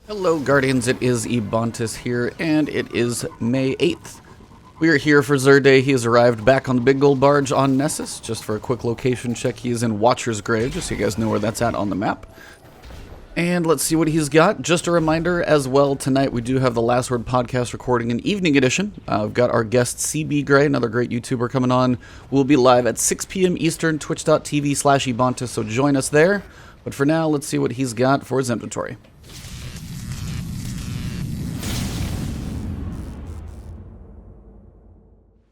Hello Guardians, it is Ebontis here, and it is May 8th. We are here for Zerde. He has arrived back on the big gold barge on Nessus. Just for a quick location check, he is in Watcher's Grave, just so you guys know where that's at on the map. And let's see what he's got. Just a reminder as well, tonight we do have the Last Word podcast recording an evening edition. We've got our guest CB Gray, another great YouTuber, coming on. We'll be live at 6 p.m. Eastern, twitch.tv/Ebontis, so join us there. But for now, let's see what he's got for his inventory.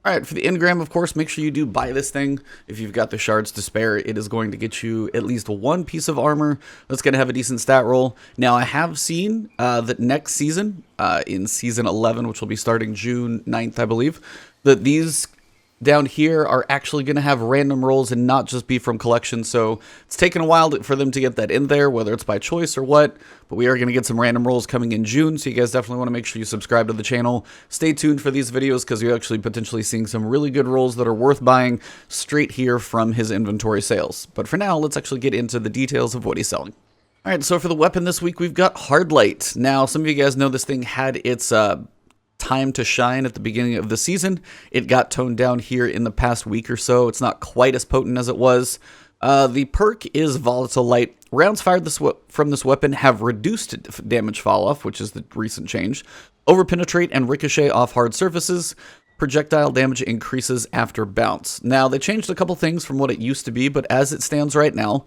Alright, for the engram, of course, make sure you do buy this thing. If you've got the shards to spare, it is going to get you at least one piece of armor that's going to have a decent stat roll. Now, I have seen that next season, in Season 11, which will be starting June 9th, I believe, that these down here are actually going to have random rolls and not just be from collection. So it's taken a while for them to get that in there, whether it's by choice or what. But we are going to get some random rolls coming in June, so you guys definitely want to make sure you subscribe to the channel. Stay tuned for these videos because you're actually potentially seeing some really good rolls that are worth buying straight here from his inventory sales. But for now, let's actually get into the details of what he's selling. Alright, so for the weapon this week, we've got Hardlight. Now, some of you guys know this thing had its time to shine at the beginning of the season. It got toned down here in the past week or so. It's not quite as potent as it was. The perk is Volatile Light. Rounds fired from this weapon have reduced damage fall-off, which is the recent change. Overpenetrate and ricochet off hard surfaces. Projectile damage increases after bounce. Now, they changed a couple things from what it used to be, but as it stands right now,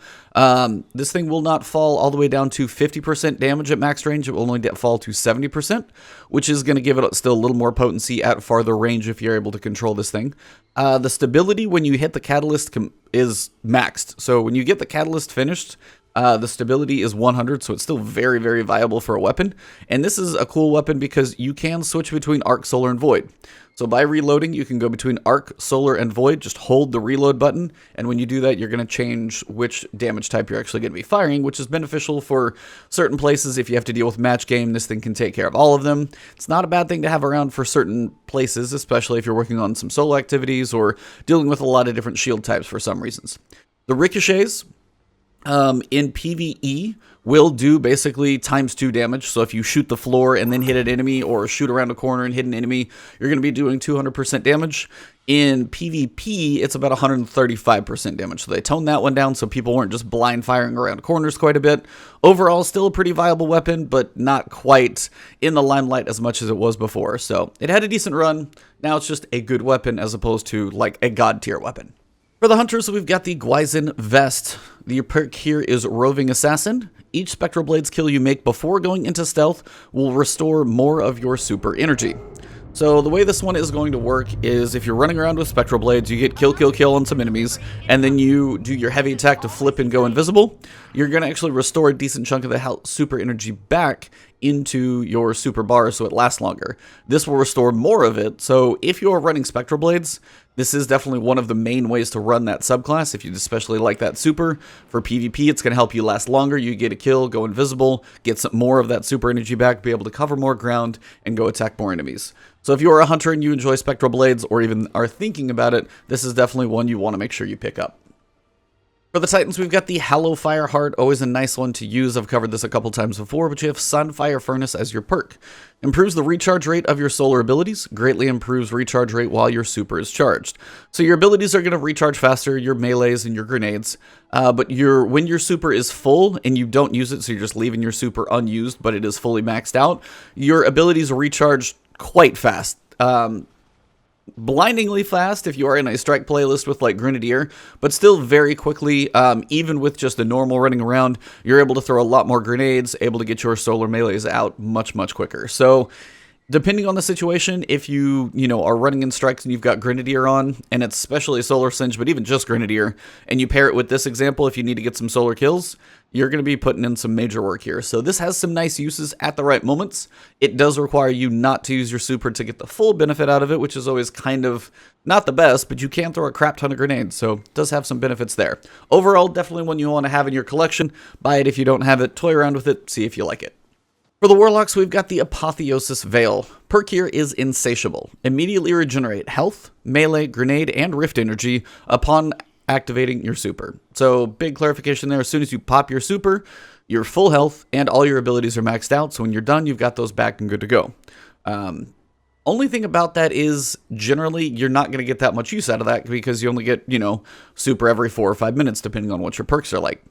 this thing will not fall all the way down to 50% damage at max range. It will only fall to 70%, which is going to give it still a little more potency at farther range if you're able to control this thing. The stability when you hit the catalyst is maxed. So when you get the catalyst finished, the stability is 100, so it's still very, very viable for a weapon. And this is a cool weapon because you can switch between Arc, Solar, and Void. So by reloading, you can go between Arc, Solar, and Void. Just hold the reload button, and when you do that, you're going to change which damage type you're actually going to be firing, which is beneficial for certain places. If you have to deal with match game, this thing can take care of all of them. It's not a bad thing to have around for certain places, especially if you're working on some solo activities or dealing with a lot of different shield types for some reasons. The ricochets in PvE will do basically ×2 damage. So if you shoot the floor and then hit an enemy, or shoot around a corner and hit an enemy, you're going to be doing 200% damage. In PvP, it's about 135% damage. So they toned that one down so people weren't just blind firing around corners quite a bit. Overall, still a pretty viable weapon, but not quite in the limelight as much as it was before. So it had a decent run. Now it's just a good weapon as opposed to like a god tier weapon. For the hunters, we've got the Gwisin Vest. The perk here is Roving Assassin. Each Spectral Blades kill you make before going into stealth will restore more of your super energy. So the way this one is going to work is if you're running around with Spectral Blades, you get kill on some enemies, and then you do your heavy attack to flip and go invisible, you're going to actually restore a decent chunk of the super energy back into your super bar so it lasts longer. This will restore more of it, so if you're running Spectral Blades, this is definitely one of the main ways to run that subclass. If you especially like that super, for PvP, it's going to help you last longer. You get a kill, go invisible, get some more of that super energy back, be able to cover more ground, and go attack more enemies. So if you're a hunter and you enjoy Spectral Blades, or even are thinking about it, this is definitely one you want to make sure you pick up. For the Titans, we've got the Hallowfire Heart, always a nice one to use. I've covered this a couple times before, but you have Sunfire Furnace as your perk. Improves the recharge rate of your solar abilities, greatly improves recharge rate while your super is charged. So your abilities are going to recharge faster, your melees and your grenades, but when your super is full and you don't use it, so you're just leaving your super unused, but it is fully maxed out, your abilities recharge quite fast. Blindingly fast if you are in a strike playlist with like Grenadier, but still very quickly. Even with just a normal running around, you're able to throw a lot more grenades, able to get your solar melees out much quicker. So depending on the situation, if you are running in strikes and you've got Grenadier on, and it's especially Solar Singe, but even just Grenadier, and you pair it with this example, if you need to get some solar kills, you're going to be putting in some major work here. So this has some nice uses at the right moments. It does require you not to use your super to get the full benefit out of it, which is always kind of not the best, but you can throw a crap ton of grenades, so it does have some benefits there. Overall, definitely one you want to have in your collection. Buy it if you don't have it, toy around with it, see if you like it. For the Warlocks, we've got the Apotheosis Veil. Perk here is Insatiable. Immediately regenerate health, melee, grenade, and rift energy upon activating your super. So big clarification there, as soon as you pop your super, you're full health, and all your abilities are maxed out. So when you're done, you've got those back and good to go. Only thing about that is generally you're not going to get that much use out of that because you only get, super every 4 or 5 minutes depending on what your perks are like.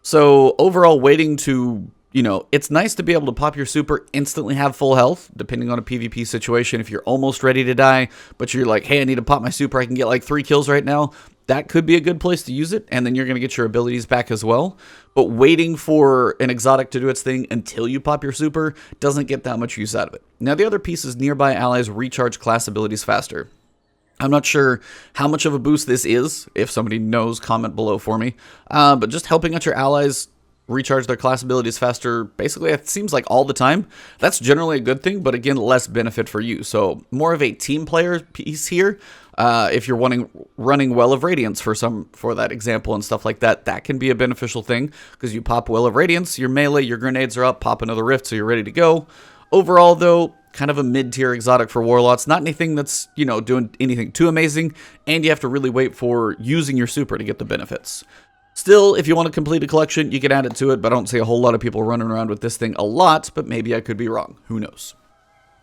So overall, waiting to, it's nice to be able to pop your super, instantly have full health, depending on a PvP situation. If you're almost ready to die, but you're like, hey, I need to pop my super, I can get like 3 kills right now. That could be a good place to use it, and then you're going to get your abilities back as well. But waiting for an exotic to do its thing until you pop your super doesn't get that much use out of it. Now, the other piece is nearby allies recharge class abilities faster. I'm not sure how much of a boost this is. If somebody knows, comment below for me. But just helping out your allies recharge their class abilities faster, basically it seems like all the time. That's generally a good thing, but again, less benefit for you. So more of a team player piece here. If you're running Well of Radiance for that example and stuff like that, that can be a beneficial thing because you pop Well of Radiance, your melee, your grenades are up, pop another rift, so you're ready to go. Overall, though, kind of a mid-tier exotic for Warlocks. Not anything that's, doing anything too amazing, and you have to really wait for using your super to get the benefits. Still, if you want to complete a collection, you can add it to it, but I don't see a whole lot of people running around with this thing a lot, but maybe I could be wrong. Who knows?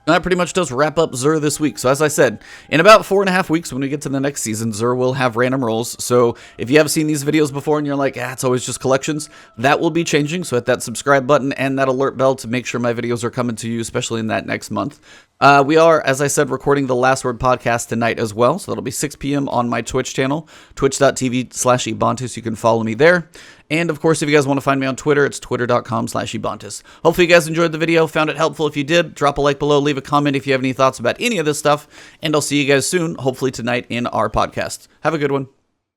And that pretty much does wrap up Xur this week. So as I said, in about 4.5 weeks when we get to the next season, Xur will have random rolls. So if you have seen these videos before and you're like, it's always just collections, that will be changing. So hit that subscribe button and that alert bell to make sure my videos are coming to you, especially in that next month. We are, as I said, recording the Last Word podcast tonight as well. So that'll be 6 p.m. on my Twitch channel, twitch.tv/Ebontis. You can follow me there. And of course, if you guys want to find me on Twitter, it's twitter.com/Ebontis. Hopefully you guys enjoyed the video, found it helpful. If you did, drop a like below, leave a comment if you have any thoughts about any of this stuff. And I'll see you guys soon, hopefully tonight in our podcast. Have a good one.